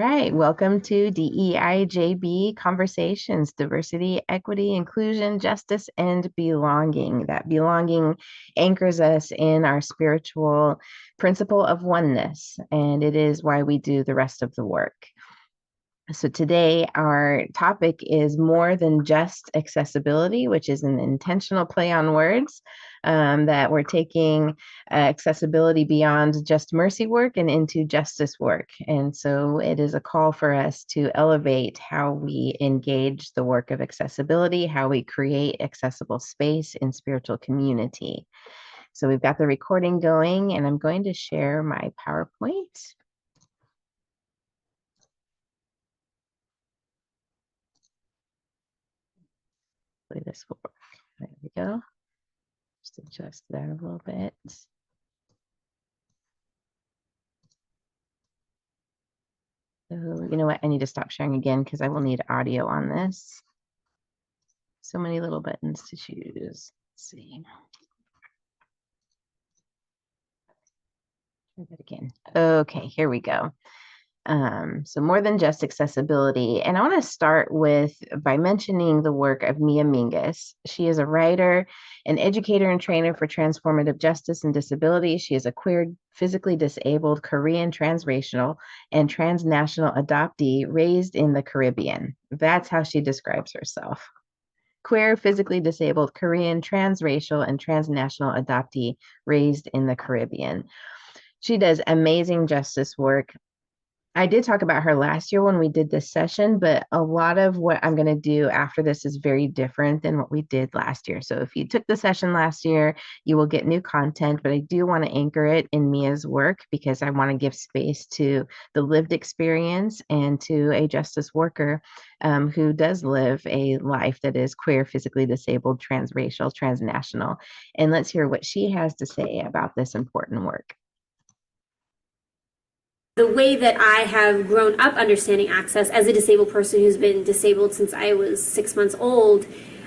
right, welcome to DEIJB Conversations, Diversity, Equity, Inclusion, Justice, and Belonging. That belonging anchors us in our spiritual principle of oneness, and it is why we do the rest of the work. So today our topic is more than just accessibility, which is an intentional play on words, that we're taking accessibility beyond just mercy work and into justice work. And so it is a call for us to elevate how we engage the work of accessibility, how we create accessible space in spiritual community. So we've got the recording going, and I'm going to share my PowerPoint. Hopefully this will work. There we go. Just adjust that a little bit. So you know what? I need to stop sharing again because I will need audio on this. So many little buttons to choose. Let's see. Try that again. Okay, here we go. So more than just accessibility. And I want to start by mentioning the work of Mia Mingus. She is a writer, an educator and trainer for transformative justice and disability. She is a queer, physically disabled, Korean transracial, and transnational adoptee raised in the Caribbean. That's how she describes herself. Queer, physically disabled, Korean, transracial, and transnational adoptee raised in the Caribbean. She does amazing justice work. I did talk about her last year when we did this session, but a lot of what I'm going to do after this is very different than what we did last year. So if you took the session last year, you will get new content, but I do want to anchor it in Mia's work because I want to give space to the lived experience and to a justice worker who does live a life that is queer, physically disabled, transracial, transnational. And let's hear what she has to say about this important work. The way that I have grown up understanding access as a disabled person who's been disabled since I was 6 months old,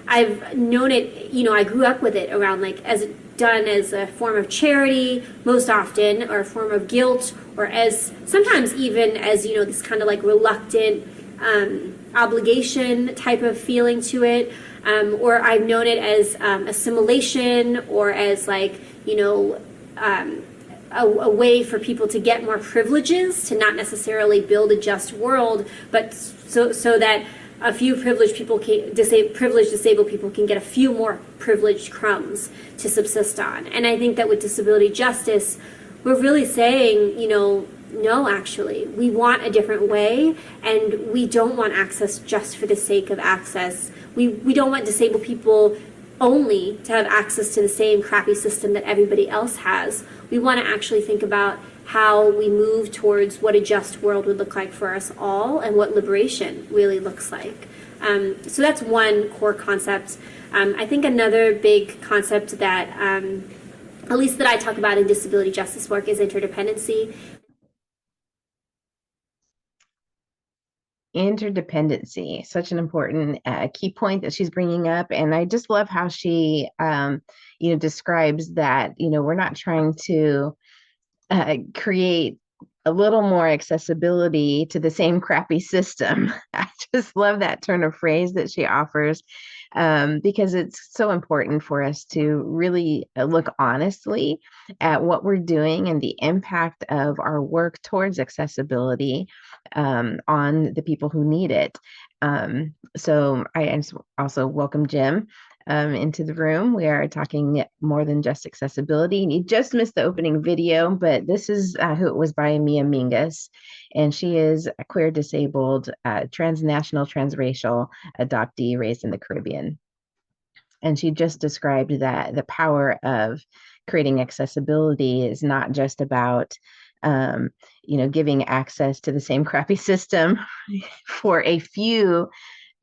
I've known it, I grew up with it around as done as a form of charity most often, or a form of guilt, or as sometimes even as, this kind of reluctant obligation type of feeling to it. Or I've known it as assimilation, or as a way for people to get more privileges, to not necessarily build a just world, but so that a few privileged disabled people can get a few more privileged crumbs to subsist on. And I think that with disability justice, we're really saying, no, actually, we want a different way, and we don't want access just for the sake of access. We don't want disabled people only to have access to the same crappy system that everybody else has. We want to actually think about how we move towards what a just world would look like for us all, and what liberation really looks like. So that's one core concept. I think another big concept that, at least that I talk about in disability justice work, is interdependency. Interdependency, such an important key point that she's bringing up. And I just love how she, describes that, we're not trying to create a little more accessibility to the same crappy system. I just love that turn of phrase that she offers, because it's so important for us to really look honestly at what we're doing and the impact of our work towards accessibility on the people who need it. So I also welcome Jim into the room. We are talking more than just accessibility. And you just missed the opening video, but this is who it was by Mia Mingus. And she is a queer, disabled, transnational, transracial adoptee raised in the Caribbean. And she just described that the power of creating accessibility is not just about giving access to the same crappy system for a few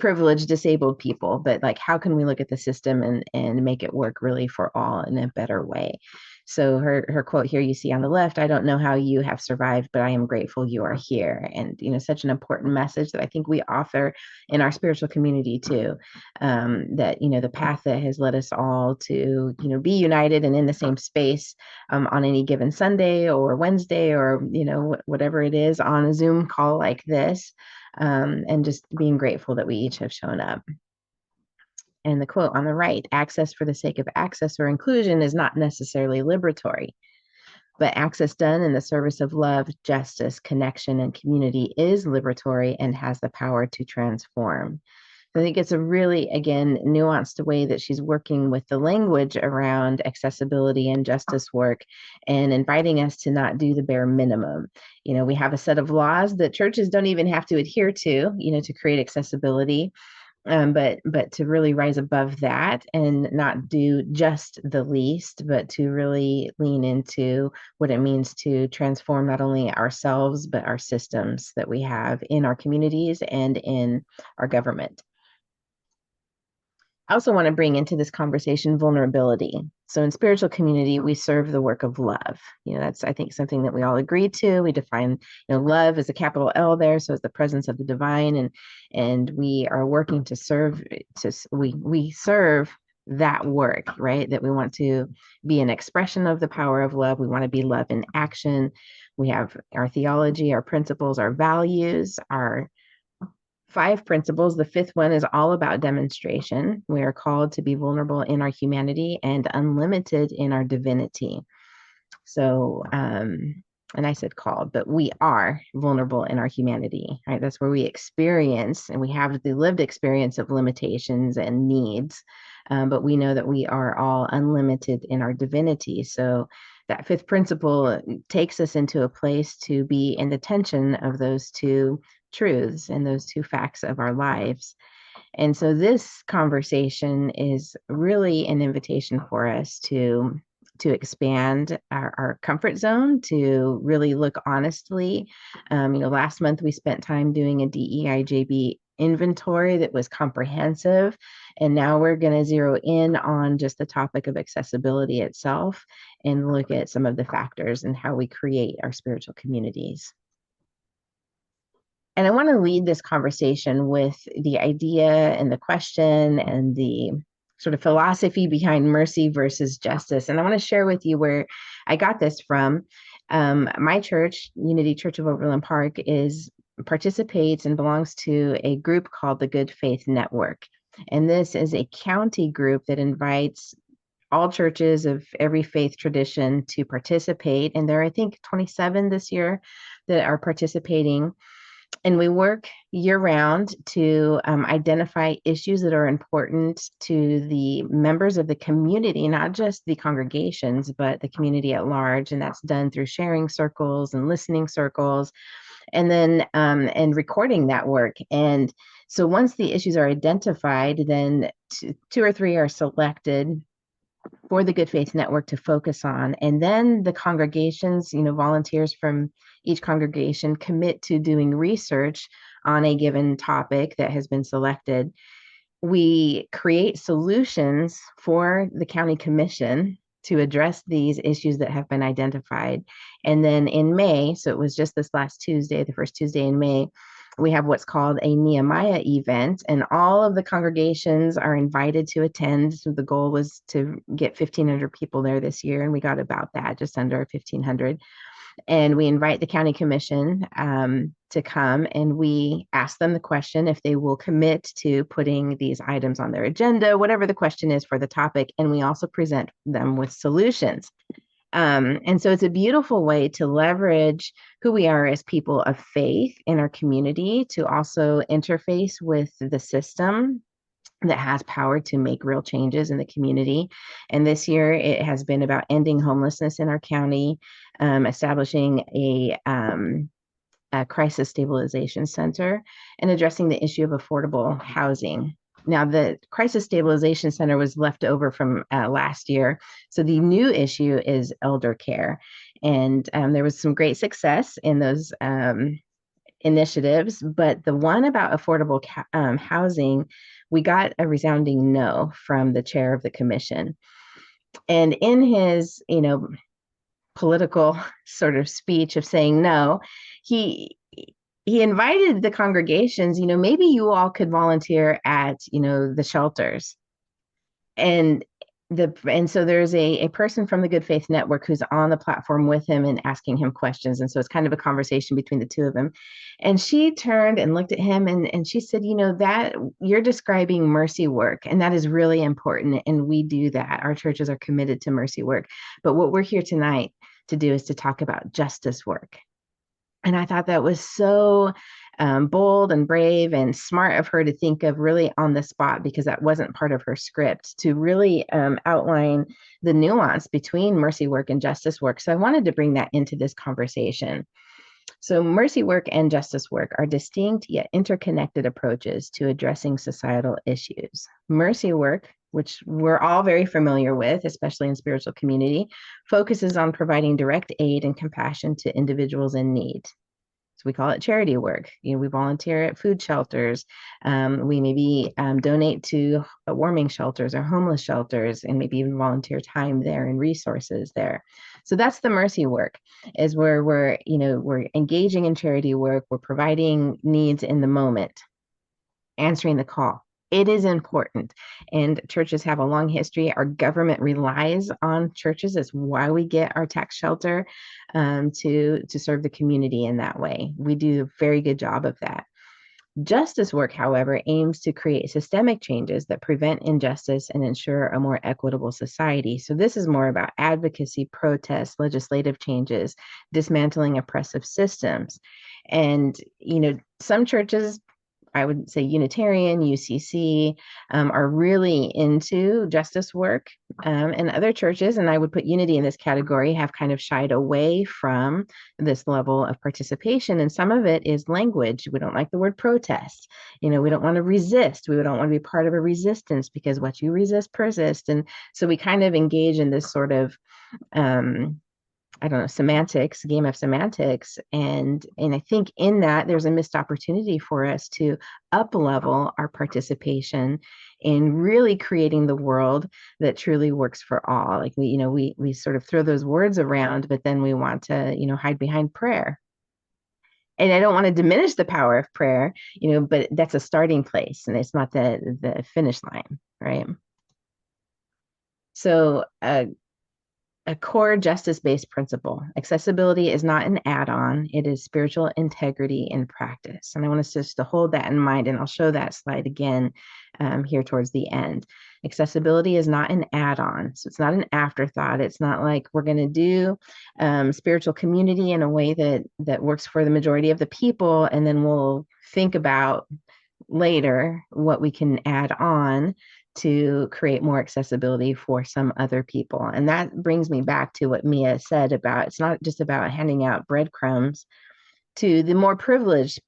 privileged disabled people, but like how can we look at the system and make it work really for all in a better way. So her quote here you see on the left, I don't know how you have survived, but I am grateful you are here. And such an important message that I think we offer in our spiritual community too, that the path that has led us all to be united and in the same space on any given Sunday or Wednesday or whatever it is on a Zoom call like this, and just being grateful that we each have shown up. And the quote on the right, access for the sake of access or inclusion is not necessarily liberatory, but access done in the service of love, justice, connection, and community is liberatory and has the power to transform. I think it's a really, again, nuanced way that she's working with the language around accessibility and justice work and inviting us to not do the bare minimum. We have a set of laws that churches don't even have to adhere to create accessibility. But to really rise above that and not do just the least, but to really lean into what it means to transform not only ourselves, but our systems that we have in our communities and in our government. I also want to bring into this conversation vulnerability. So in spiritual community, we serve the work of love. That's, I think, something that we all agree to. We define, love as a capital L there. So it's the presence of the divine. And we are working to serve, we serve that work, right? That we want to be an expression of the power of love. We want to be love in action. We have our theology, our principles, our values, our 5 principles. The 5th one is all about demonstration. We are called to be vulnerable in our humanity and unlimited in our divinity. So, and I said called, but we are vulnerable in our humanity, right? That's where we experience and we have the lived experience of limitations and needs. But we know that we are all unlimited in our divinity. So that 5th principle takes us into a place to be in the tension of those 2 truths and those 2 facts of our lives. And so this conversation is really an invitation for us to expand our comfort zone, to really look honestly. Last month we spent time doing a DEIJB inventory that was comprehensive. And now we're going to zero in on just the topic of accessibility itself and look at some of the factors and how we create our spiritual communities. And I want to lead this conversation with the idea and the question and the sort of philosophy behind mercy versus justice. And I want to share with you where I got this from. My church, Unity Church of Overland Park, participates and belongs to a group called the Good Faith Network. And this is a county group that invites all churches of every faith tradition to participate. And there are, I think, 27 this year that are participating. And we work year round to identify issues that are important to the members of the community, not just the congregations, but the community at large. And that's done through sharing circles and listening circles, and then and recording that work. And so once the issues are identified, then 2 or 3 are selected for the Good Faith Network to focus on. And then the congregations, volunteers from each congregation commit to doing research on a given topic that has been selected. We create solutions for the county commission to address these issues that have been identified. And then in May, so it was just this last Tuesday, the first Tuesday in May, we have what's called a Nehemiah event, and all of the congregations are invited to attend. So the goal was to get 1,500 people there this year, and we got about that, just under 1,500. And we invite the county commission to come, and we ask them the question if they will commit to putting these items on their agenda, whatever the question is for the topic. And we also present them with solutions. And so it's a beautiful way to leverage who we are as people of faith in our community to also interface with the system that has power to make real changes in the community. And this year it has been about ending homelessness in our county, establishing a crisis stabilization center, and addressing the issue of affordable housing. Now, the Crisis Stabilization Center was left over from last year. So the new issue is elder care. And there was some great success in those initiatives, but the one about affordable housing, we got a resounding no from the chair of the commission. And in his, political sort of speech of saying no, he he invited the congregations, maybe you all could volunteer at, the shelters. And so there's a person from the Good Faith Network who's on the platform with him and asking him questions. And so it's kind of a conversation between the two of them. And she turned and looked at him and she said, that you're describing mercy work, and that is really important. And we do that. Our churches are committed to mercy work. But what we're here tonight to do is to talk about justice work. And I thought that was so bold and brave and smart of her to think of really on the spot, because that wasn't part of her script, to really outline the nuance between mercy work and justice work. So I wanted to bring that into this conversation. So mercy work and justice work are distinct yet interconnected approaches to addressing societal issues. Mercy work, which we're all very familiar with, especially in spiritual community, focuses on providing direct aid and compassion to individuals in need. So we call it charity work. We volunteer at food shelters. We maybe donate to warming shelters or homeless shelters, and maybe even volunteer time there and resources there. So that's the mercy work, is where we're engaging in charity work. We're providing needs in the moment, answering the call. It is important. And churches have a long history. Our government relies on churches. It's why we get our tax shelter, to serve the community in that way. We do a very good job of that. Justice work, however, aims to create systemic changes that prevent injustice and ensure a more equitable society. So this is more about advocacy, protests, legislative changes, dismantling oppressive systems. And, some churches, I would say Unitarian, UCC, are really into justice work. And other churches, and I would put Unity in this category, have kind of shied away from this level of participation. And some of it is language. We don't like the word protest. We don't want to resist. We don't want to be part of a resistance, because what you resist persists. And so we kind of engage in this sort of I don't know, semantics, game of semantics. And I think in that there's a missed opportunity for us to up level our participation in really creating the world that truly works for all. Like we sort of throw those words around, but then we want to, hide behind prayer. And I don't want to diminish the power of prayer, but that's a starting place, and it's not the finish line, right? So a core justice-based principle. Accessibility is not an add-on. It is spiritual integrity in practice. And I want us just to hold that in mind, and I'll show that slide again here towards the end. Accessibility is not an add-on. So it's not an afterthought. It's not like we're going to do spiritual community in a way that works for the majority of the people, and then we'll think about later what we can add on to create more accessibility for some other people. And that brings me back to what Mia said about, it's not just about handing out breadcrumbs to the more privileged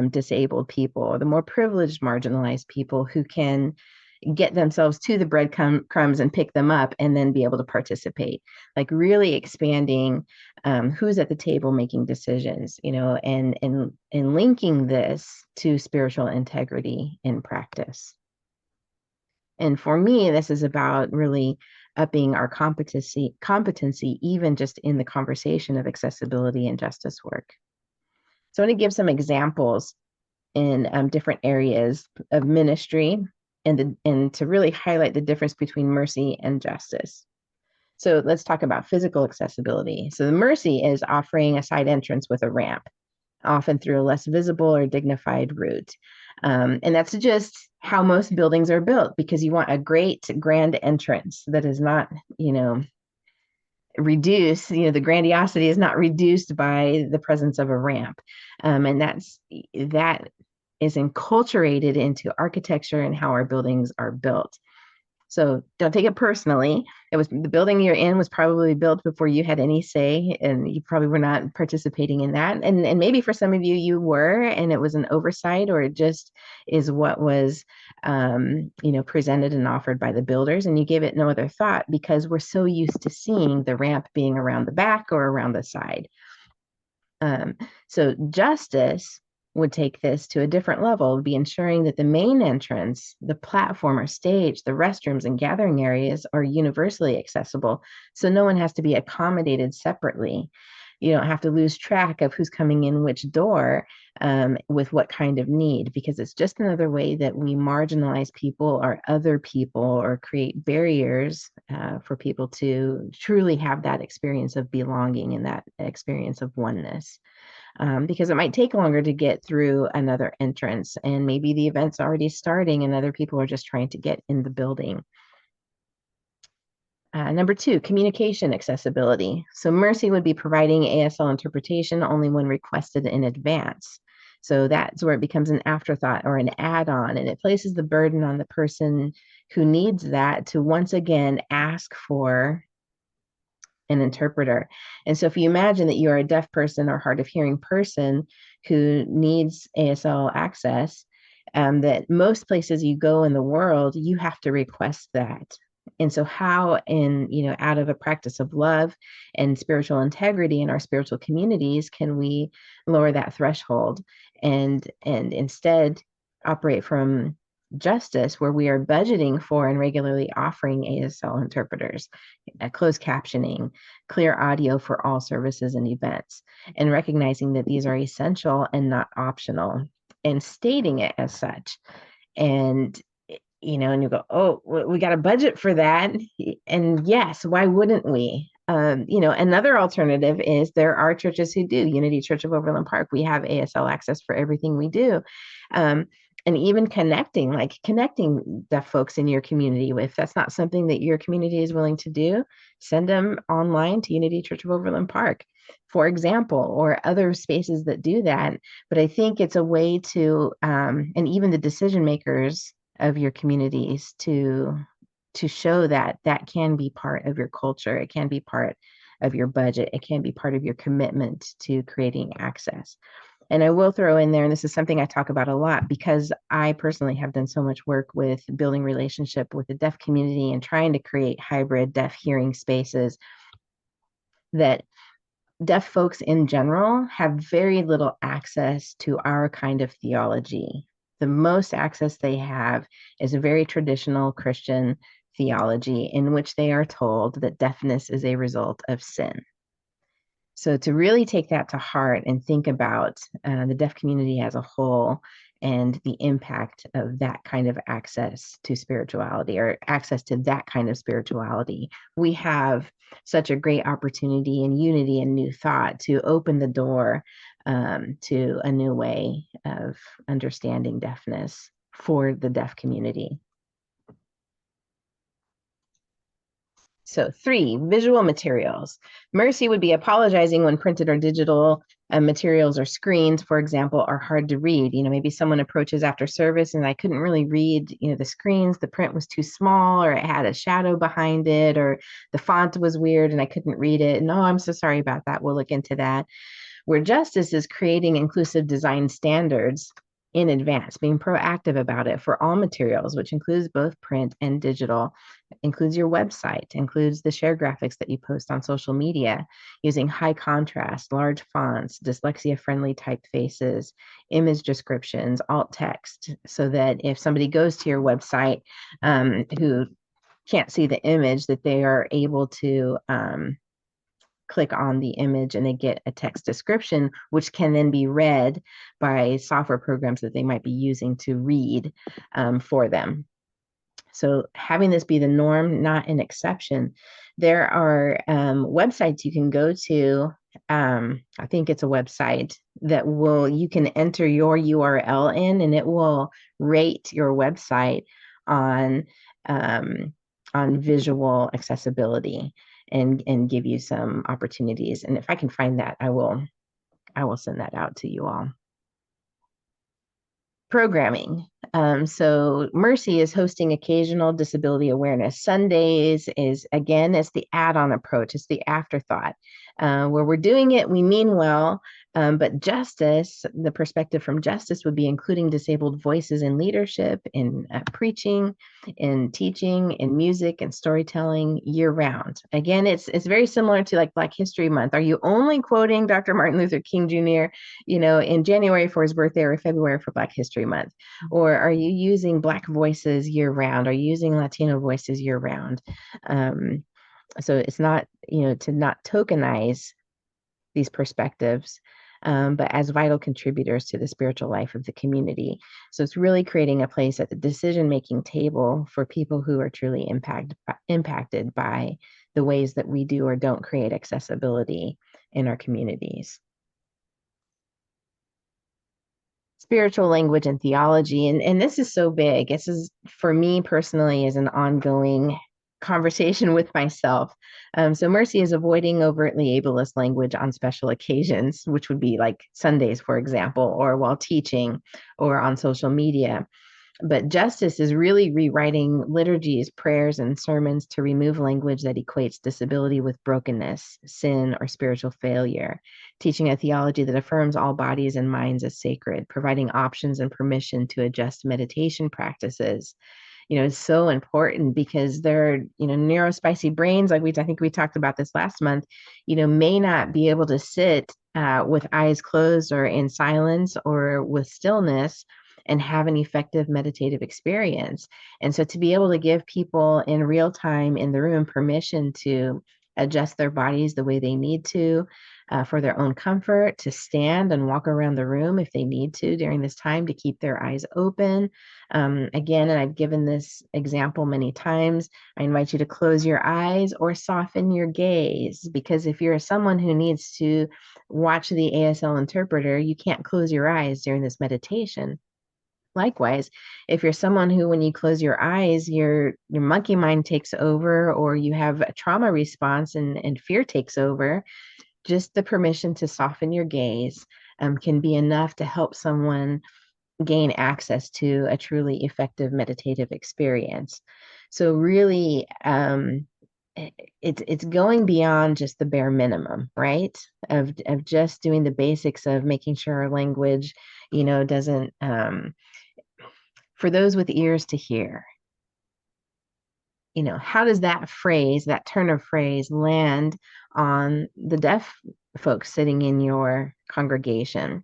disabled people, or the more privileged marginalized people who can get themselves to the breadcrumbs and pick them up and then be able to participate. Like really expanding who's at the table making decisions, and linking this to spiritual integrity in practice. And for me, this is about really upping our competency, even just in the conversation of accessibility and justice work. So I'm going to give some examples in different areas of ministry, and to really highlight the difference between mercy and justice. So let's talk about physical accessibility. So the mercy is offering a side entrance with a ramp, often through a less visible or dignified route. And that's just how most buildings are built, because you want a great grand entrance that is not, reduced, the grandiosity is not reduced by the presence of a ramp. And that is enculturated into architecture and how our buildings are built. So don't take it personally. It was the building you're in was probably built before you had any say, and you probably were not participating in that. And maybe for some of you, you were, and it was an oversight, or it just is what was, presented and offered by the builders, and you gave it no other thought because we're so used to seeing the ramp being around the back or around the side. So justice would take this to a different level, would be ensuring that the main entrance, the platform or stage, the restrooms and gathering areas are universally accessible. So no one has to be accommodated separately. You don't have to lose track of who's coming in which door with what kind of need, because it's just another way that we marginalize people or other people or create barriers for people to truly have that experience of belonging and that experience of oneness. Because it might take longer to get through another entrance, and maybe the event's already starting and other people are just trying to get in the building. Number two, communication accessibility. So Mercy would be providing ASL interpretation only when requested in advance. So that's where it becomes an afterthought or an add-on, and it places the burden on the person who needs that to once again ask for an interpreter. And so if you imagine that you're a deaf person or hard of hearing person who needs ASL access, that most places you go in the world, you have to request that. And so how out of a practice of love and spiritual integrity in our spiritual communities can we lower that threshold and instead operate from justice, where we are budgeting for and regularly offering ASL interpreters, closed captioning, clear audio for all services and events, and recognizing that these are essential and not optional, and stating it as such. And and you go, oh, we got a budget for that. And yes, why wouldn't we? Another alternative is there are churches who do. Unity Church of Overland Park, we have ASL access for everything we do. And even connecting deaf folks in your community. If that's not something that your community is willing to do, send them online to Unity Church of Overland Park, for example, or other spaces that do that. But I think it's a way to, and even the decision makers of your communities to show that that can be part of your culture. It can be part of your budget. It can be part of your commitment to creating access. And I will throw in there, and this is something I talk about a lot because I personally have done so much work with building relationship with the deaf community and trying to create hybrid deaf hearing spaces, that deaf folks in general have very little access to our kind of theology. The most access they have is a very traditional Christian theology in which they are told that deafness is a result of sin. So to really take that to heart and think about the deaf community as a whole and the impact of that kind of access to spirituality, or access to that kind of spirituality, we have such a great opportunity in unity and new thought to open the door to a new way of understanding deafness for the deaf community. So 3, visual materials. Mercy would be apologizing when printed or digital materials or screens, for example, are hard to read. Maybe someone approaches after service and I couldn't really read, the screens, the print was too small, or it had a shadow behind it, or the font was weird and I couldn't read it. No, I'm so sorry about that. We'll look into that. Where justice is creating inclusive design standards in advance, being proactive about it for all materials, which includes both print and digital, includes your website, includes the share graphics that you post on social media, using high contrast, large fonts, dyslexia-friendly typefaces, image descriptions, alt text, so that if somebody goes to your website who can't see the image, that they are able to click on the image and they get a text description, which can then be read by software programs that they might be using to read for them. So having this be the norm, not an exception. There are websites you can go to. I think it's a website that you can enter your URL in, and it will rate your website on visual accessibility and give you some opportunities. And if I can find that, I will send that out to you all. Programming. So Mercy is hosting occasional disability awareness Sundays. It's the add-on approach. It's the afterthought. Where we're doing it, we mean well, But justice, the perspective from justice would be including disabled voices in leadership, in preaching, in teaching, in music and storytelling year round. Again, it's very similar to like Black History Month. Are you only quoting Dr. Martin Luther King Jr., in January for his birthday or February for Black History Month? Or are you using Black voices year round? Are you using Latino voices year round? So it's not, to not tokenize these perspectives, but as vital contributors to the spiritual life of the community. So it's really creating a place at the decision-making table for people who are truly impacted by the ways that we do or don't create accessibility in our communities. Spiritual language and theology, and this is so big. This is, for me personally, is an ongoing conversation with myself. So Mercy is avoiding overtly ableist language on special occasions, which would be like Sundays, for example, or while teaching or on social media. But justice is really rewriting liturgies, prayers, and sermons to remove language that equates disability with brokenness, sin, or spiritual failure, teaching a theology that affirms all bodies and minds as sacred, providing options and permission to adjust meditation practices. Is so important because their, neurospicy brains, like I think we talked about this last month, may not be able to sit with eyes closed or in silence or with stillness and have an effective meditative experience. And so to be able to give people in real time in the room permission to adjust their bodies the way they need to, for their own comfort, to stand and walk around the room if they need to during this time, to keep their eyes open. Again, and I've given this example many times, I invite you to close your eyes or soften your gaze, because if you're someone who needs to watch the ASL interpreter, you can't close your eyes during this meditation. Likewise, if you're someone who, when you close your eyes, your monkey mind takes over, or you have a trauma response and fear takes over, just the permission to soften your gaze can be enough to help someone gain access to a truly effective meditative experience. So really, it's going beyond just the bare minimum, right? Of just doing the basics of making sure our language, doesn't, for those with ears to hear, how does that phrase, that turn of phrase, land on the deaf folks sitting in your congregation?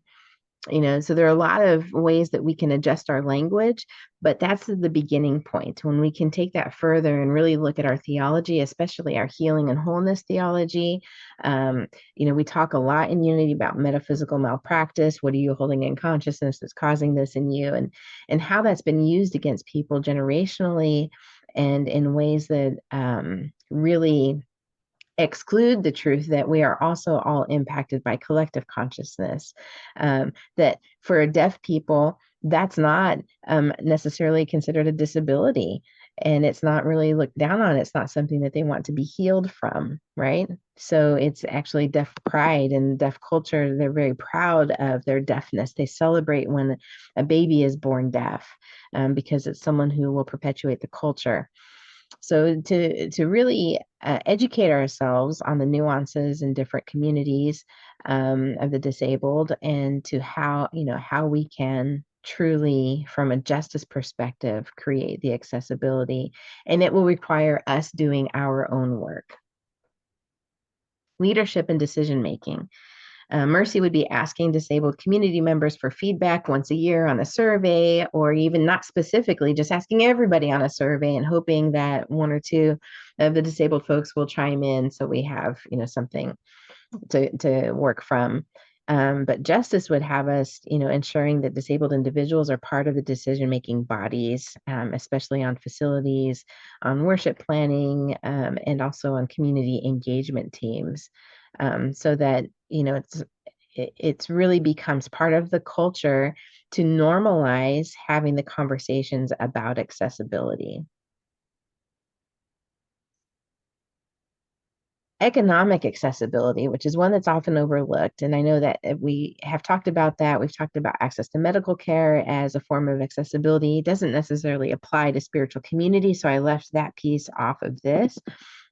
So there are a lot of ways that we can adjust our language, but that's the beginning point. When we can take that further and really look at our theology, especially our healing and wholeness theology. We talk a lot in Unity about metaphysical malpractice. What are you holding in consciousness that's causing this in you? And how that's been used against people generationally and in ways that really exclude the truth that we are also all impacted by collective consciousness. That for deaf people, that's not necessarily considered a disability, and it's not really looked down on. It's not something that they want to be healed from, right? So it's actually deaf pride and deaf culture. They're very proud of their deafness. They celebrate when a baby is born deaf, because it's someone who will perpetuate the culture. So to really educate ourselves on the nuances in different communities of the disabled, and to how we can truly, from a justice perspective, create the accessibility. And it will require us doing our own work. Leadership and decision making. Mercy would be asking disabled community members for feedback once a year on a survey, or even not specifically, just asking everybody on a survey and hoping that one or two of the disabled folks will chime in, so we have something to work from. But justice would have us, ensuring that disabled individuals are part of the decision-making bodies, especially on facilities, on worship planning, and also on community engagement teams, so that it's really becomes part of the culture to normalize having the conversations about accessibility. Economic accessibility, which is one that's often overlooked. And I know that we have talked about that. We've talked about access to medical care as a form of accessibility. It doesn't necessarily apply to spiritual community, so I left that piece off of this.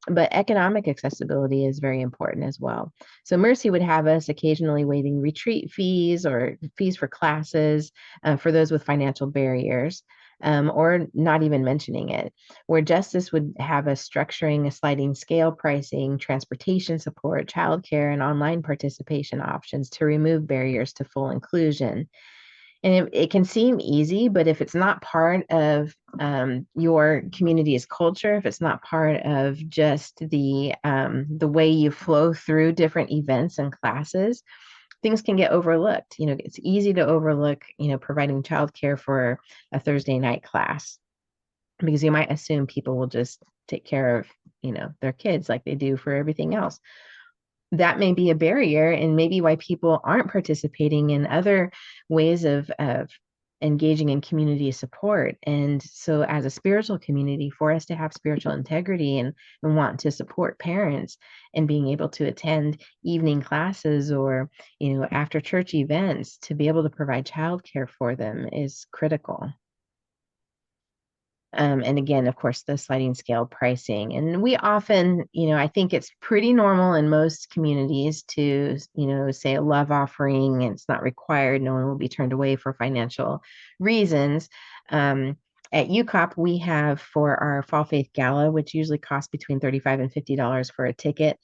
But economic accessibility is very important as well. So Mercy would have us occasionally waiving retreat fees or fees for classes for those with financial barriers, or not even mentioning it. Where Justice would have us structuring a sliding scale pricing, transportation support, childcare, and online participation options to remove barriers to full inclusion. And it can seem easy, but if it's not part of your community's culture, if it's not part of just the way you flow through different events and classes, things can get overlooked. It's easy to overlook, providing childcare for a Thursday night class because you might assume people will just take care of, their kids like they do for everything else. That may be a barrier and maybe why people aren't participating in other ways of engaging in community support. And so as a spiritual community, for us to have spiritual integrity and want to support parents and being able to attend evening classes or, after church events, to be able to provide childcare for them is critical. And again, of course, the sliding scale pricing. And we often, I think it's pretty normal in most communities to, say a love offering, and it's not required. No one will be turned away for financial reasons. At UCOP, we have for our Fall Faith Gala, which usually costs between $35 and $50 for a ticket.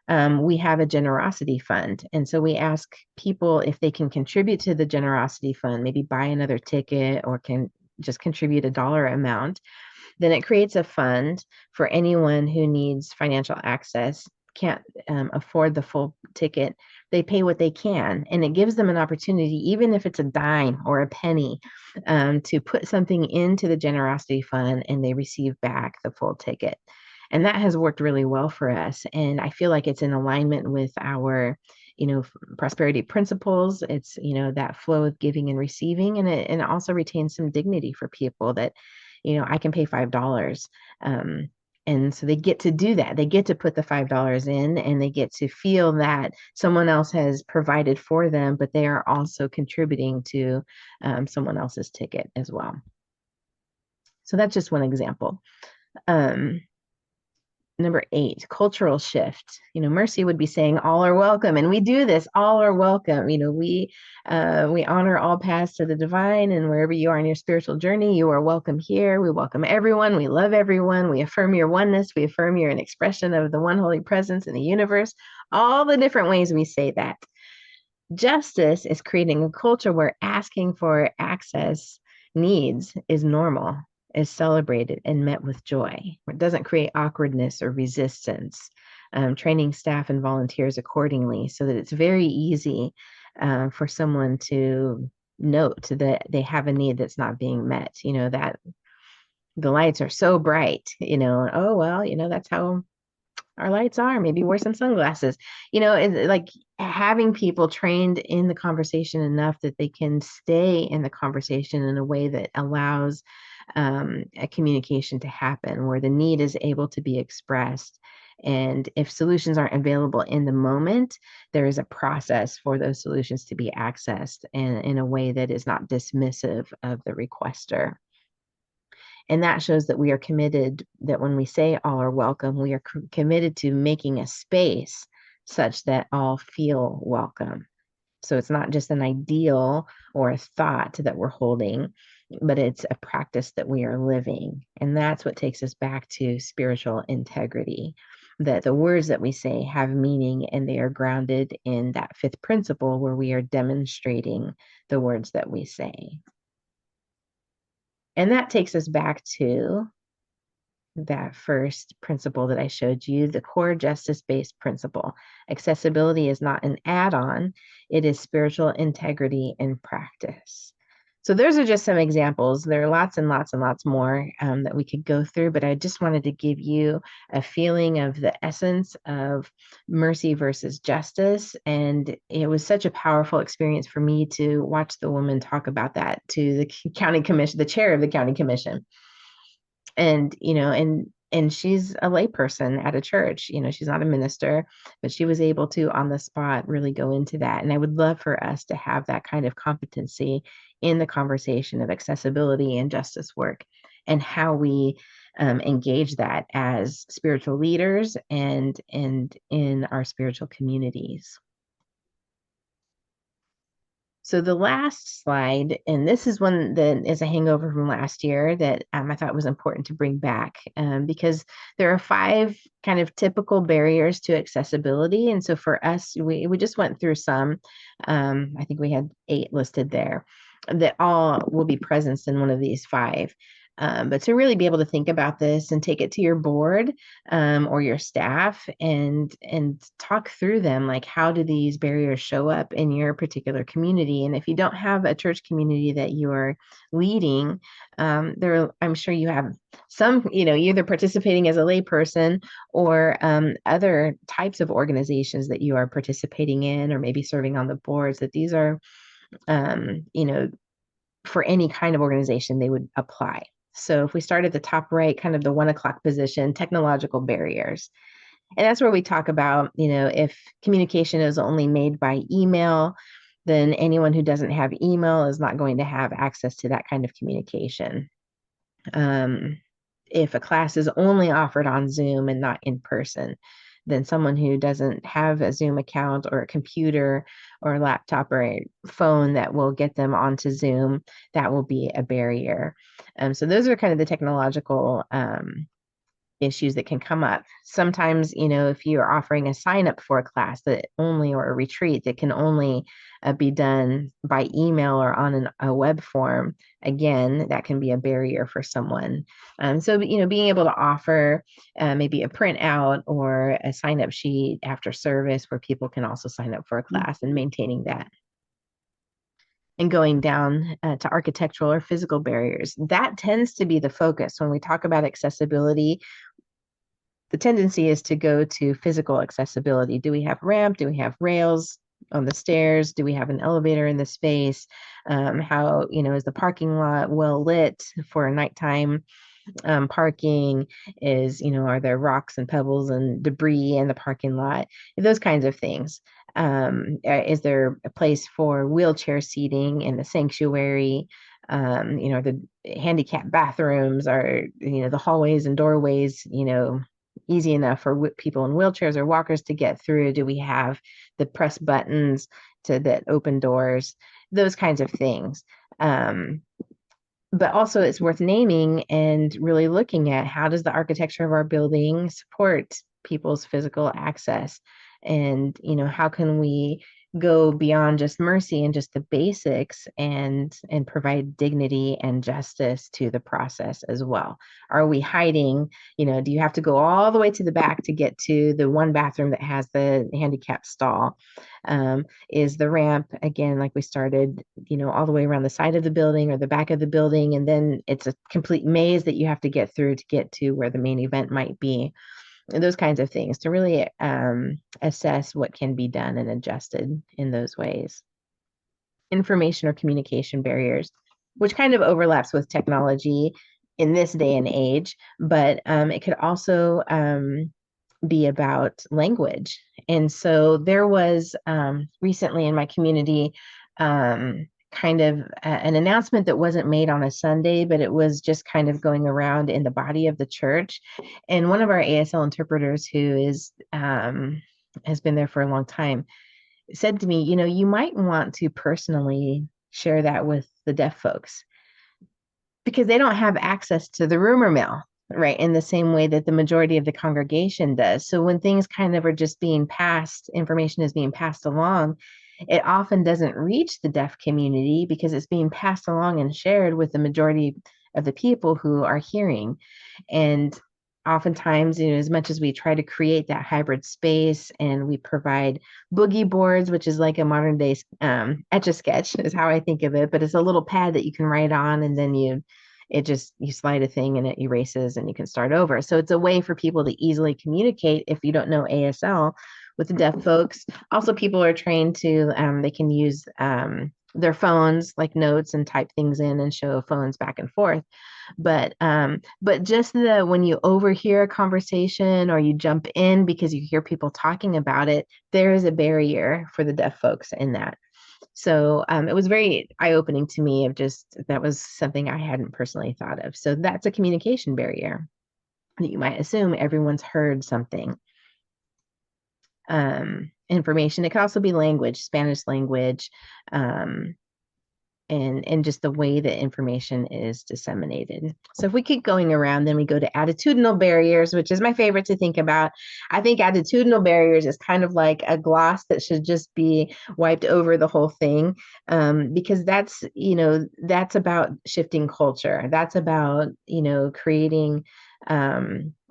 We have a generosity fund. And so we ask people if they can contribute to the generosity fund, maybe buy another ticket or can just contribute a dollar amount. Then it creates a fund for anyone who needs financial access, can't afford the full ticket. They pay what they can, and it gives them an opportunity, even if it's a dime or a penny, to put something into the generosity fund and they receive back the full ticket. And that has worked really well for us. And I feel like it's in alignment with our prosperity principles. It's, that flow of giving and receiving, and it also retains some dignity for people that, I can pay $5. And so they get to do that. They get to put the $5 in and they get to feel that someone else has provided for them, but they are also contributing to someone else's ticket as well. So that's just one example. Number 8, cultural shift. Mercy would be saying all are welcome, and we do this. All are welcome. We honor all paths to the divine, and wherever you are in your spiritual journey, you are welcome here. We welcome everyone. We love everyone. We affirm your oneness. We affirm you're an expression of the one holy presence in the universe. All the different ways we say that. Justice is creating a culture where asking for access needs is normal, is celebrated and met with joy. It doesn't create awkwardness or resistance. Training staff and volunteers accordingly so that it's very easy for someone to note that they have a need that's not being met. That the lights are so bright, oh, well, that's how our lights are. Maybe wear some sunglasses. It's like having people trained in the conversation enough that they can stay in the conversation in a way that allows a communication to happen where the need is able to be expressed. And if solutions aren't available in the moment, there is a process for those solutions to be accessed in a way that is not dismissive of the requester. And that shows that we are committed, that when we say all are welcome, we are committed to making a space such that all feel welcome. So it's not just an ideal or a thought that we're holding, but it's a practice that we are living. And that's what takes us back to spiritual integrity, that the words that we say have meaning and they are grounded in that 5th principle where we are demonstrating the words that we say. And that takes us back to that first principle that I showed you, the core justice-based principle. Accessibility is not an add-on, it is spiritual integrity in practice. So those are just some examples. There are lots and lots and lots more that we could go through, but I just wanted to give you a feeling of the essence of mercy versus justice. And it was such a powerful experience for me to watch the woman talk about that to the county commission, the chair of the county commission. And and she's a layperson at a church. She's not a minister, but she was able to on the spot really go into that. And I would love for us to have that kind of competency in the conversation of accessibility and justice work, and how we engage that as spiritual leaders and in our spiritual communities. So the last slide, and this is one that is a hangover from last year that I thought was important to bring back because there are 5 kind of typical barriers to accessibility. And so for us, we just went through some. I think we had 8 listed there that all will be present in one of these 5. But to really be able to think about this and take it to your board or your staff and talk through them, like how do these barriers show up in your particular community? And if you don't have a church community that you're leading, I'm sure you have some, either participating as a layperson or other types of organizations that you are participating in, or maybe serving on the boards. That these are, for any kind of organization, they would apply. So if we start at the top right, kind of the 1 o'clock position, technological barriers. And that's where we talk about, if communication is only made by email, then anyone who doesn't have email is not going to have access to that kind of communication. If a class is only offered on Zoom and not in person, then someone who doesn't have a Zoom account or a computer or a laptop or a phone that will get them onto Zoom, that will be a barrier. So those are kind of the technological issues that can come up. Sometimes, if you're offering a sign up for a class that only, or a retreat that can only be done by email or on a web form, again, that can be a barrier for someone. So, being able to offer maybe a printout or a sign up sheet after service where people can also sign up for a class and maintaining that. And going down to architectural or physical barriers. That tends to be the focus when we talk about accessibility. The tendency is to go to physical accessibility. Do we have ramp? Do we have rails on the stairs? Do we have an elevator in the space? How, is the parking lot well lit for nighttime parking? Are there rocks and pebbles and debris in the parking lot? Those kinds of things. Is there a place for wheelchair seating in the sanctuary? The handicap bathrooms, are, the hallways and doorways, easy enough for people in wheelchairs or walkers to get through? Do we have the press buttons that open doors? Those kinds of things. But also it's worth naming and really looking at, how does the architecture of our building support people's physical access? And, how can we go beyond just mercy and just the basics and provide dignity and justice to the process as well? Are we hiding, do you have to go all the way to the back to get to the one bathroom that has the handicap stall? Is the ramp, again, like we started, all the way around the side of the building or the back of the building, and then it's a complete maze that you have to get through to get to where the main event might be? Those kinds of things to really assess what can be done and adjusted in those ways. Information or communication barriers, which kind of overlaps with technology in this day and age, but it could also be about language. And so there was recently in my community kind of an announcement that wasn't made on a Sunday, but it was just kind of going around in the body of the church. And one of our ASL interpreters, who has been there for a long time, said to me, you might want to personally share that with the deaf folks, because they don't have access to the rumor mill, right, in the same way that the majority of the congregation does. So when things kind of are just being passed, information is being passed along, it often doesn't reach the deaf community because it's being passed along and shared with the majority of the people who are hearing. And oftentimes, as much as we try to create that hybrid space and we provide boogie boards, which is like a modern day Etch-a-Sketch is how I think of it, but it's a little pad that you can write on, and then you slide a thing and it erases and you can start over. So it's a way for people to easily communicate if you don't know ASL with the deaf folks. Also, people are trained to, they can use their phones like notes and type things in and show phones back and forth. But just when you overhear a conversation or you jump in because you hear people talking about it, there is a barrier for the deaf folks in that. So it was very eye-opening to me, that was something I hadn't personally thought of. So that's a communication barrier. that you might assume everyone's heard something. Information. It could also be language, Spanish language, um, and just the way that information is disseminated. So if we keep going around, then we go to attitudinal barriers, which is my favorite to think about. I think attitudinal barriers is kind of like a gloss that should just be wiped over the whole thing, because that's about shifting culture. That's about creating.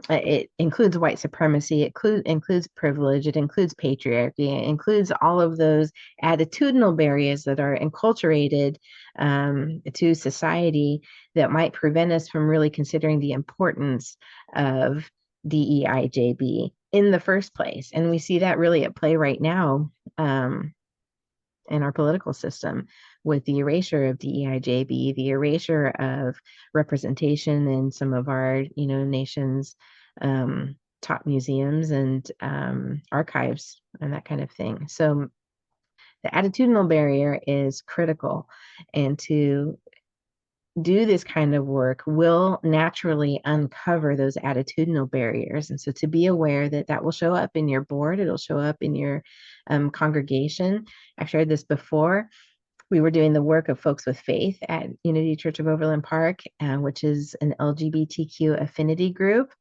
It includes white supremacy. It includes privilege. It includes patriarchy. It includes all of those attitudinal barriers that are enculturated to society that might prevent us from really considering the importance of DEIJB in the first place. And we see that really at play right now in our political system with the erasure of DEIJB, the erasure of representation in some of our, nation's top museums and archives and that kind of thing. So the attitudinal barrier is critical. And to do this kind of work will naturally uncover those attitudinal barriers. And so to be aware that that will show up in your board, it'll show up in your congregation. I've shared this before. We were doing the work of folks with faith at Unity Church of Overland Park, which is an LGBTQ affinity group,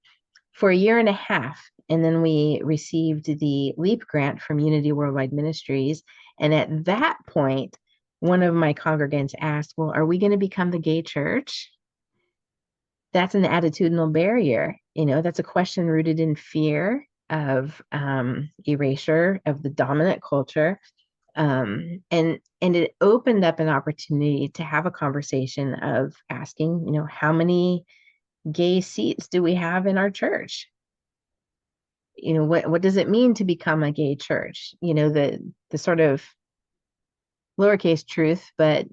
for a year and a half. And then we received the LEAP grant from Unity Worldwide Ministries. And at that point, one of my congregants asked, well, are we going to become the gay church? That's an attitudinal barrier. That's a question rooted in fear of erasure of the dominant culture. And it opened up an opportunity to have a conversation of asking, how many gay seats do we have in our church? What does it mean to become a gay church? The sort of lowercase truth, but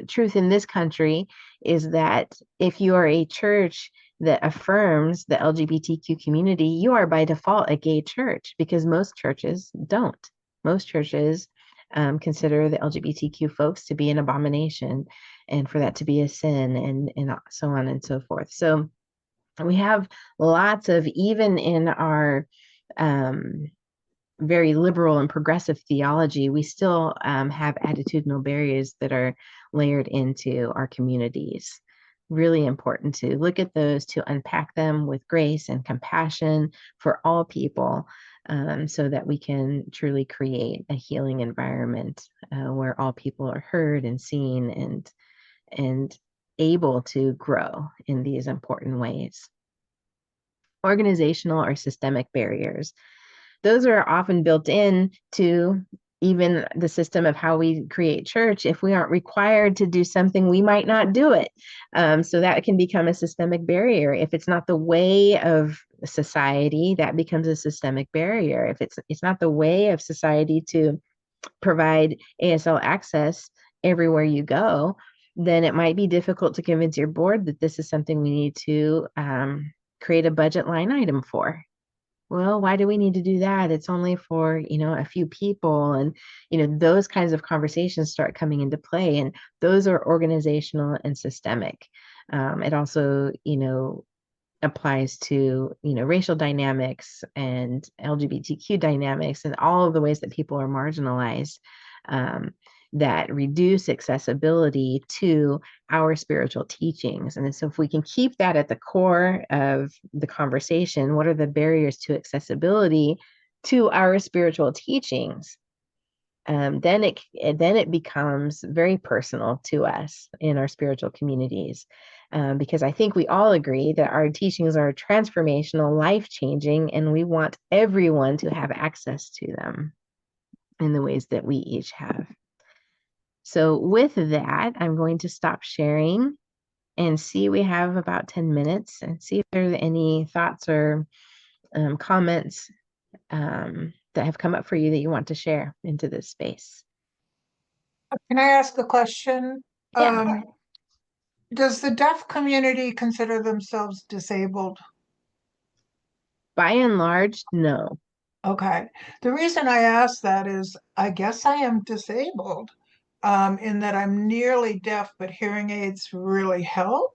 truth in this country is that if you are a church that affirms the LGBTQ community, you are by default a gay church, because most churches don't. Most churches consider the LGBTQ folks to be an abomination and for that to be a sin, and so on and so forth. So we have lots of, even in our very liberal and progressive theology, we still have attitudinal barriers that are layered into our communities. Really important to look at those, to unpack them with grace and compassion for all people, so that we can truly create a healing environment where all people are heard and seen and able to grow in these important ways. Organizational or systemic barriers. Those are often built in to even the system of how we create church. If we aren't required to do something, we might not do it. So that can become a systemic barrier. If it's not the way of society, that becomes a systemic barrier. If it's not the way of society to provide ASL access everywhere you go, then it might be difficult to convince your board that this is something we need to create a budget line item for. Well, why do we need to do that? It's only for, a few people. And, those kinds of conversations start coming into play. And those are organizational and systemic. It also, applies to, racial dynamics and LGBTQ dynamics and all of the ways that people are marginalized. That reduce accessibility to our spiritual teachings. And so if we can keep that at the core of the conversation, what are the barriers to accessibility to our spiritual teachings? Then it becomes very personal to us in our spiritual communities, because I think we all agree that our teachings are transformational, life-changing, and we want everyone to have access to them in the ways that we each have. So with that, I'm going to stop sharing and see, we have about 10 minutes, and see if there's any thoughts or comments that have come up for you that you want to share into this space. Can I ask a question? Yeah. Does the deaf community consider themselves disabled? By and large, no. Okay. The reason I ask that is I guess I am disabled, in that I'm nearly deaf, but hearing aids really help.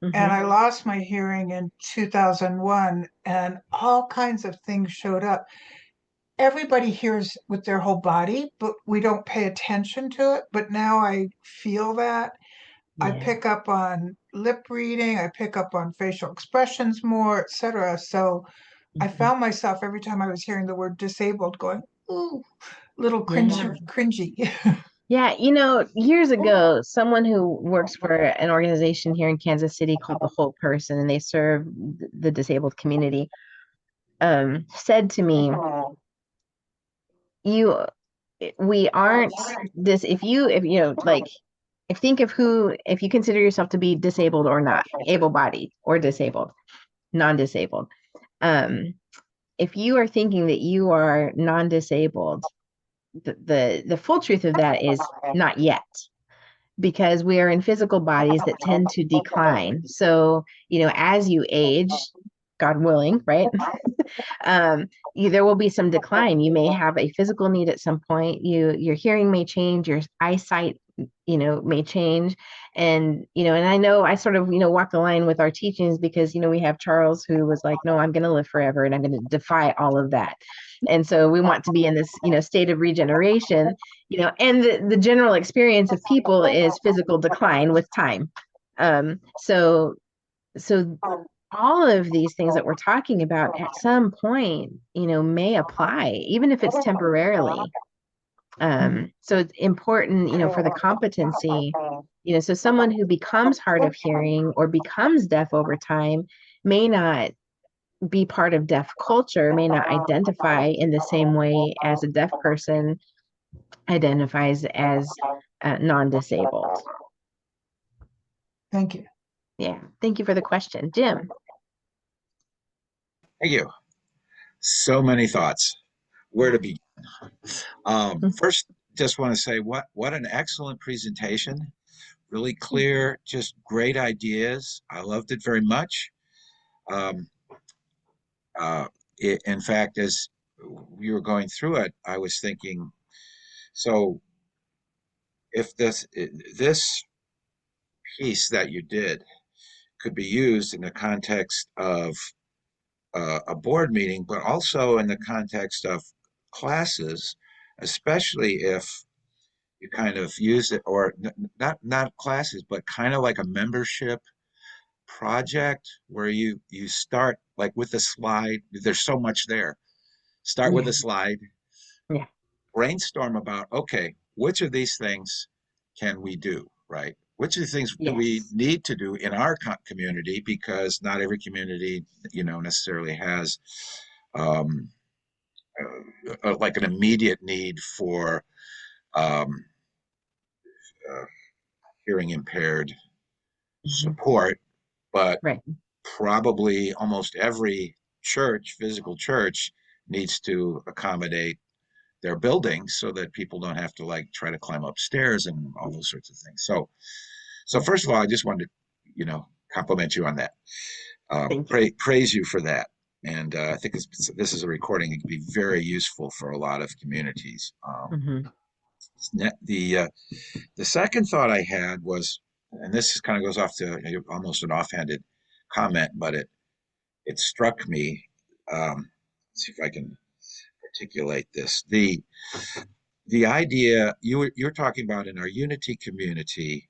And Hmm. I lost my hearing in 2001, and all kinds of things showed up. Everybody hears with their whole body, but we don't pay attention to it. But now I feel that. I Yeah. pick up on lip reading, I pick up on facial expressions more, etc. So I Hmm. found myself every time I was hearing the word disabled going, ooh, little Yeah. cringy. Yeah, years ago, someone who works for an organization here in Kansas City called The Whole Person, and they serve the disabled community, said to me, "You, we aren't this. If like, if think of if you consider yourself to be disabled or not, able-bodied or disabled, non-disabled, um, if you are thinking that you are non-disabled, the full truth of that is not yet." Because we are in physical bodies that tend to decline. So, as you age, God willing, right? There will be some decline. You may have a physical need at some point. Your hearing may change, your eyesight, may change. And I know I sort of, walk the line with our teachings because, we have Charles who was like, no, I'm going to live forever and I'm going to defy all of that. And so we want to be in this, state of regeneration, and the general experience of people is physical decline with time. So all of these things that we're talking about at some point, may apply, even if it's temporarily. So it's important, for the competency, so someone who becomes hard of hearing or becomes deaf over time may not be part of deaf culture, may not identify in the same way as a deaf person identifies as non-disabled. Thank you. Yeah. Thank you for the question, Jim. Thank you. So many thoughts. Where to begin? First, just want to say what an excellent presentation. Really clear, just great ideas. I loved it very much. Um, in fact, as we were going through it, I was thinking, so if this piece that you did could be used in the context of a board meeting, but also in the context of classes, especially if you kind of use it, or not classes, but kind of like a membership project where you start like with a slide. There's so much there. Start with Yeah. a slide, Yeah. brainstorm about, okay, which of these things can we do, right? Which of the things do we Yes. need to do in our community, because not every community, necessarily has um, like an immediate need for um, uh, hearing impaired Hmm. support, but Right. probably almost every physical church, needs to accommodate their buildings so that people don't have to like try to climb upstairs and all those sorts of things. So first of all, I just wanted to, compliment you on that. Thank you. Praise you for that. And I think this is a recording that can be very useful for a lot of communities. Hmm. The the second thought I had was, and this kind of goes off to almost an offhanded comment, but it struck me. Let's see if I can articulate this. The idea you're talking about in our unity community,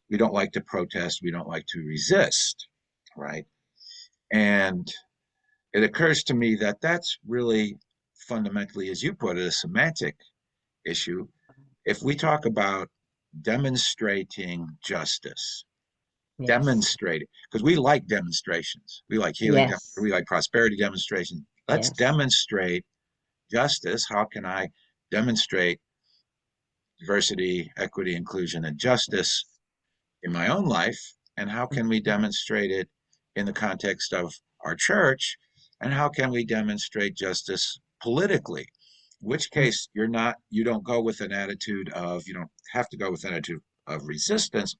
we don't like to protest, we don't like to resist, right? And it occurs to me that that's really fundamentally, as you put it, a semantic issue. If we talk about demonstrating justice, Yes. demonstrating, because we like demonstrations, we like healing, Yes. we like prosperity demonstrations. Let's Yes. demonstrate justice. How can I demonstrate diversity, equity, inclusion, and justice in my own life? And how can we demonstrate it in the context of our church? And how can we demonstrate justice politically? In which case, you don't go with an attitude of, you don't have to go with an attitude of resistance.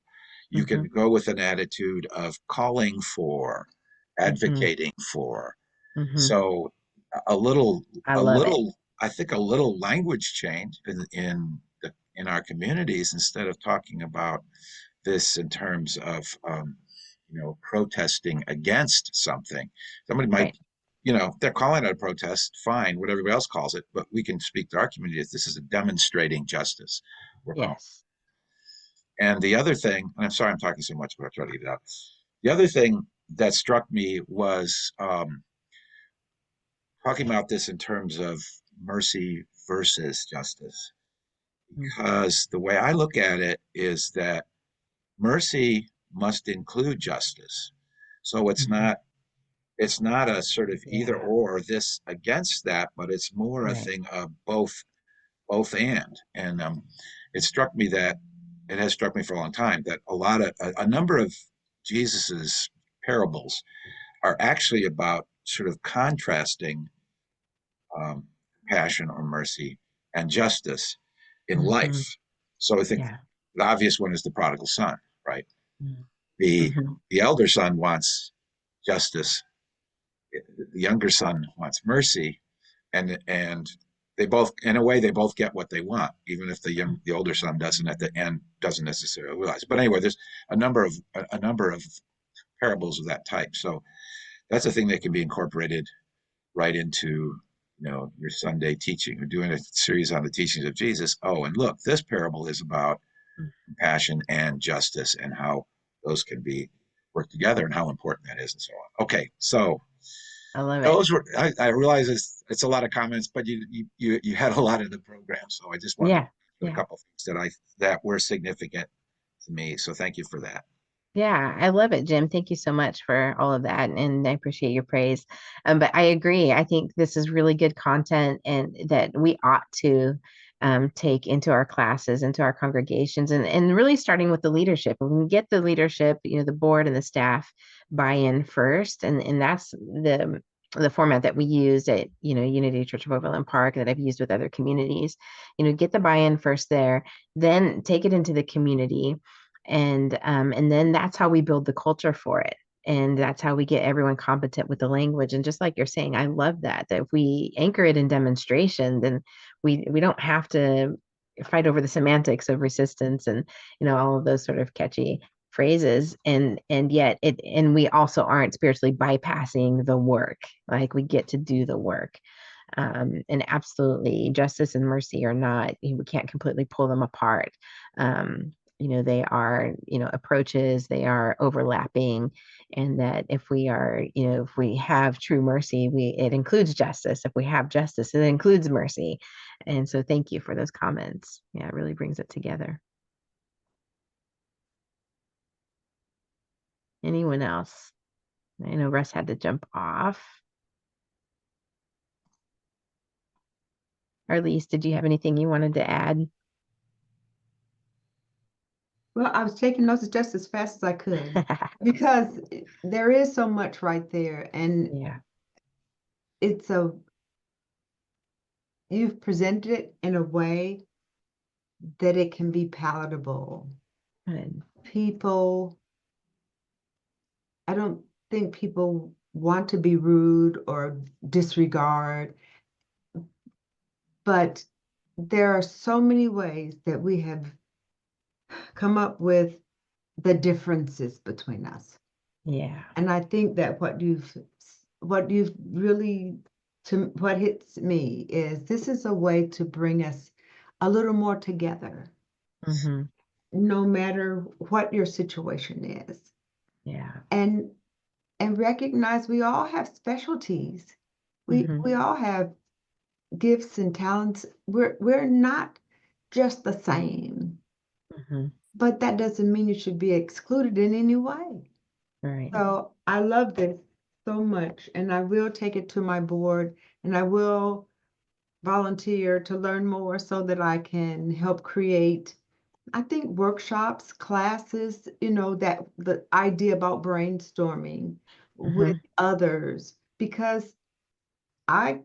You can Mm-hmm. go with an attitude of calling for, Hmm. advocating for. Hmm. So a little, I a love it. little, I think a little language change in our communities, instead of talking about this in terms of protesting against something. Somebody might, Right. they're calling it a protest, fine, what everybody else calls it, but we can speak to our community as this is a demonstrating justice. We're calling. Yes. And the other thing, and I'm sorry I'm talking so much, but I'll try to get it out. The other thing that struck me was talking about this in terms of mercy versus justice, Mhm. because the way I look at it is that mercy must include justice. So Mhm. it's not a sort of either Yeah. or this against that, but it's more a Right. thing of both and it struck me that it has struck me for a long time that a number of Jesus's parables are actually about sort of contrasting um, passion or mercy and justice in Hmm. life. So I think Yeah. the obvious one is the prodigal son, right? The Mm-hmm. the elder son wants justice, the younger son wants mercy, and they both, in a way, they both get what they want, even if the older son doesn't at the end doesn't necessarily realize. But anyway, there's a number of parables of that type. So that's a thing that can be incorporated right into your Sunday teaching. We're doing a series on the teachings of Jesus. Oh, and look, this parable is about compassion and justice and how those can be worked together and how important that is and so on. Okay, so I love it. those were I realize it's a lot of comments, but you had a lot in the program, so I just wanted to Yeah. put a Yeah. couple things that were significant to me. So thank you for that. Yeah, I love it, Jim. Thank you so much for all of that, and I appreciate your praise. But I agree. I think this is really good content, and that we ought to take into our classes, into our congregations, and really starting with the leadership. When we get the leadership, the board and the staff buy-in first, and that's the format that we used at Unity Church of Overland Park that I've used with other communities. Get the buy-in first there, then take it into the community, and then that's how we build the culture for it, and that's how we get everyone competent with the language. And just like you're saying, I love that if we anchor it in demonstration, then we don't have to fight over the semantics of resistance and all of those sort of catchy phrases, and yet we also aren't spiritually bypassing the work. Like, we get to do the work. And absolutely, justice and mercy are not, we can't completely pull them apart. They are, approaches, they are overlapping. And that if we are, if we have true mercy, it includes justice. If we have justice, it includes mercy. And so thank you for those comments. Yeah, it really brings it together. Anyone else? I know Russ had to jump off. Arlise, did you have anything you wanted to add? Well, I was taking notes just as fast as I could because there is so much right there, and Yeah. it's you've presented it in a way that it can be palatable. Good. I don't think people want to be rude or disregard, but there are so many ways that we have come up with the differences between us. Yeah. And I think that what you've really, to what hits me is this is a way to bring us a little more together, Mm-hmm. no matter what your situation is. Yeah. And recognize we all have specialties. Mm-hmm. We all have gifts and talents. We're not just the same, Mm-hmm. but that doesn't mean you should be excluded in any way. Right. So I love this so much, and I will take it to my board, and I will volunteer to learn more so that I can help create, I think, workshops, classes, that the idea about brainstorming with Mm-hmm. others, because I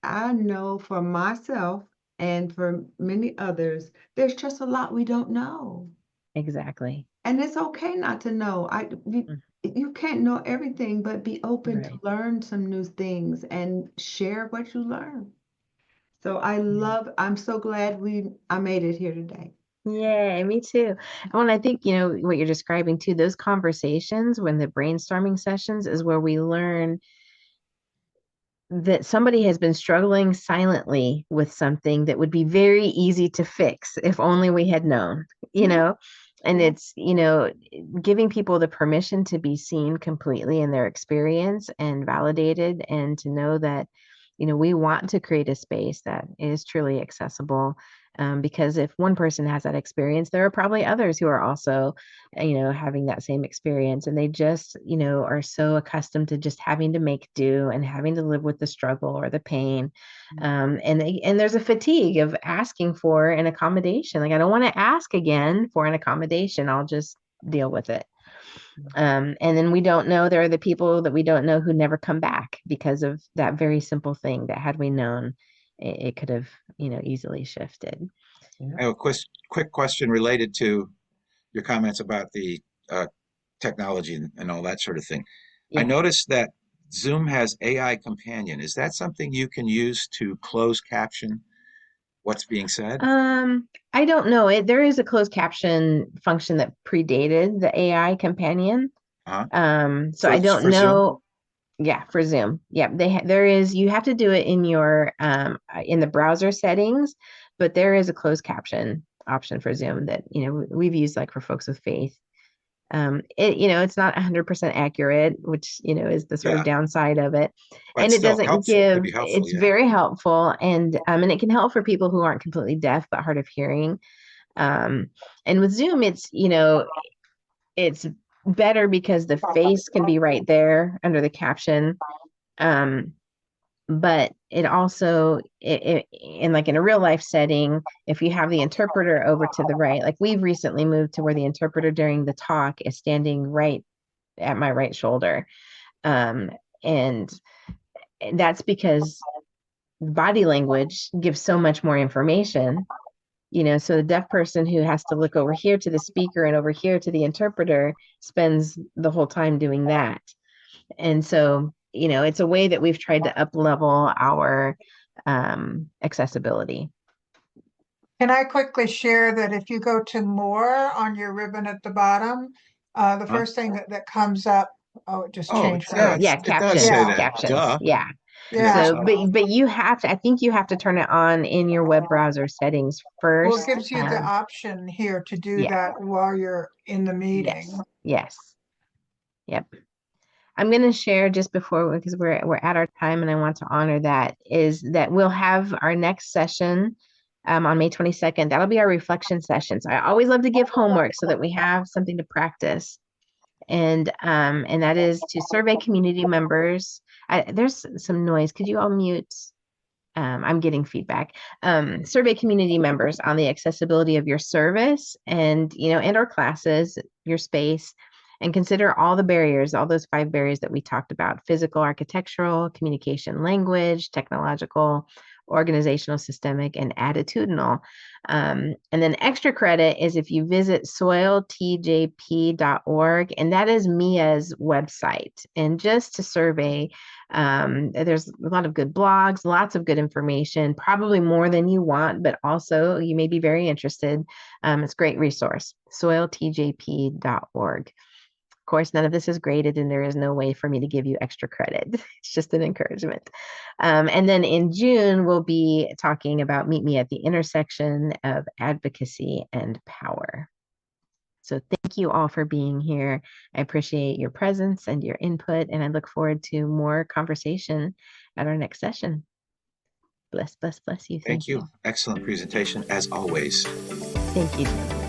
I know for myself and for many others, there's just a lot we don't know. Exactly. And it's okay not to know. Mm. You can't know everything, but be open to Right. learn some new things and share what you learn. So Yeah. I'm so glad I made it here today. Yeah, me too. And I think, what you're describing too, those conversations when the brainstorming sessions is where we learn that somebody has been struggling silently with something that would be very easy to fix if only we had known, you know? And it's, giving people the permission to be seen completely in their experience and validated, and to know that, we want to create a space that is truly accessible. Because if one person has that experience, there are probably others who are also, having that same experience. And they just, are so accustomed to just having to make do and having to live with the struggle or the pain. And there's a fatigue of asking for an accommodation. Like, I don't want to ask again for an accommodation. I'll just deal with it. And then we don't know, there are the people that we don't know who never come back because of that very simple thing that had we known, it could have, easily shifted. I have a quick question related to your comments about the technology and all that sort of thing. I Yeah. noticed that Zoom has AI companion. Is that something you can use to close caption what's being said? I don't know. There is a closed caption function that predated the AI companion. Uh-huh. So I don't For Zoom? know. Yeah, for Zoom. Yeah, there is, you have to do it in your in the browser settings, but there is a closed caption option for Zoom that, we've used, like, for folks with faith. It's not 100% accurate, which, is the sort of Yeah, downside of it. but And it still doesn't helpful. Could give, be helpful. it's Yeah. very helpful, and it can help for people who aren't completely deaf but hard of hearing. Um, and with Zoom, it's better because the face can be right there under the caption. Um, but it also, in, like, in a real life setting, if you have the interpreter over to the right, like we've recently moved to where the interpreter during the talk is standing right at my right shoulder. Um, and that's because body language gives so much more information, so the deaf person who has to look over here to the speaker and over here to the interpreter spends the whole time doing that. And so, it's a way that we've tried to up level our accessibility. Can I quickly share that if you go to more on your ribbon at the bottom, the Huh? first thing that comes up, oh, it just Oh, changed Oh, colors. yeah, it does say Yeah, that. captions. Duh. Yeah. Yeah, I yeah. So, saw that. but you have to, I think you have to turn it on in your web browser settings Well, it first. gives you the option here to do Yeah. that while you're in the Yes. meeting. Yes. Yep. I'm going to share just before, because we're at our time, and I want to honor that, is that we'll have our next session on May 22nd. That'll be our reflection session. So I always love to give homework so that we have something to practice. And that is to survey community members. There's some noise. Could you all mute? I'm getting feedback. Survey community members on the accessibility of your service and or classes, your space, and consider all the barriers, all those 5 barriers that we talked about: physical, architectural, communication, language, technological, organizational, systemic, and attitudinal. And then extra credit is if you visit soiltjp.org, and that is Mia's website. And just to survey, there's a lot of good blogs, lots of good information, probably more than you want, but also you may be very interested. It's a great resource, soiltjp.org. Of course, none of this is graded, and there is no way for me to give you extra credit. It's just an encouragement. And then in June, we'll be talking about Meet Me at the Intersection of Advocacy and Power. So thank you all for being here. I appreciate your presence and your input, and I look forward to more conversation at our next session. Bless, bless, bless you. Thank you. Excellent presentation as always. Thank you.